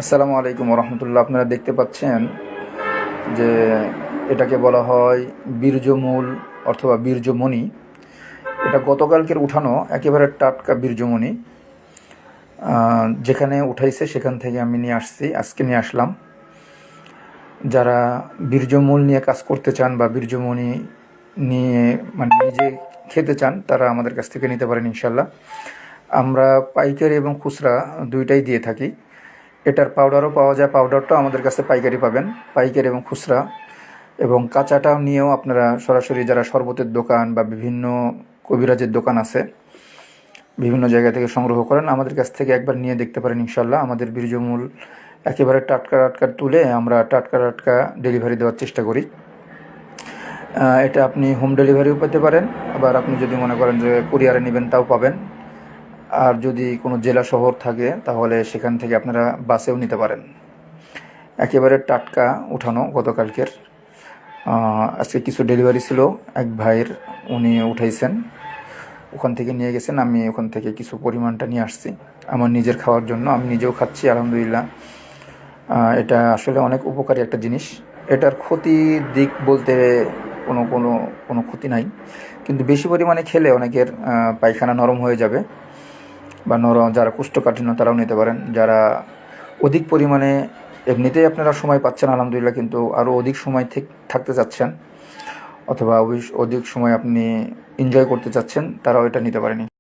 আসসালামু আলাইকুম রহমতুল্লাহ। আপনারা দেখতে পাচ্ছেন যে এটাকে বলা হয় বীর্যমূল অথবা বীর্যমণি। এটা গতকালকের উঠানো একেবারে টাটকা বীর্যমণি। যেখানে উঠাইছে সেখান থেকে আমি নিয়ে আসছি, আজকে নিয়ে আসলাম। যারা বীর্যমূল নিয়ে কাজ করতে চান বা বীর্যমণি নিয়ে মানে নিজে খেতে চান, তারা আমাদের কাছ থেকে নিতে পারেন ইনশাল্লাহ। আমরা পাইকারি এবং খুচরা দুইটাই দিয়ে থাকি। এটার পাউডারও পাওয়া যায়, পাউডারটাও আমাদের কাছে পাইকারি পাবেন, পাইকারি এবং খুচরা। এবং কাঁচাটাও নিয়েও আপনারা সরাসরি যারা শরবতের দোকান বা বিভিন্ন কবিরাজের দোকান আছে, বিভিন্ন জায়গা থেকে সংগ্রহ করেন, আমাদের কাছ থেকে একবার নিয়ে দেখতে পারেন ইনশাল্লাহ। আমাদের বীর্যমূল একেবারে টাটকা টাটকা তুলে আমরা টাটকা টাটকা ডেলিভারি দেওয়ার চেষ্টা করি। এটা আপনি হোম ডেলিভারিও পেতে পারেন, আবার আপনি যদি মনে করেন যে কুরিয়ারে নেবেন তাও পাবেন। আর যদি কোনো জেলা শহর থাকে তাহলে সেখান থেকে আপনারা বাসেও নিতে পারেন। একেবারে টাটকা উঠানো গতকালকের। আজকে কিছু ডেলিভারি ছিল এক ভাইয়ের, উনি উঠাইছেন, ওখান থেকে নিয়ে গেছেন। আমি ওখান থেকে কিছু পরিমাণটা নিয়ে আসছি আমার নিজের খাওয়ার জন্য। আমি নিজেও খাচ্ছি আলহামদুলিল্লাহ। এটা আসলে অনেক উপকারী একটা জিনিস। এটার ক্ষতির দিক বলতে কোনো কোনো কোনো ক্ষতি নাই, কিন্তু বেশি পরিমাণে খেলে অনেকের পায়খানা নরম হয়ে যাবে বা নরম, যারা কোষ্ঠকাঠিন্য তারাও নিতে পারেন। যারা অধিক পরিমাণে এমনিতেই আপনারা সময় পাচ্ছেন আলহামদুলিল্লাহ, কিন্তু আরও অধিক সময় থাকতে চাচ্ছেন অথবা অধিক সময় আপনি এনজয় করতে চাচ্ছেন, তারাও এটা নিতে পারেন।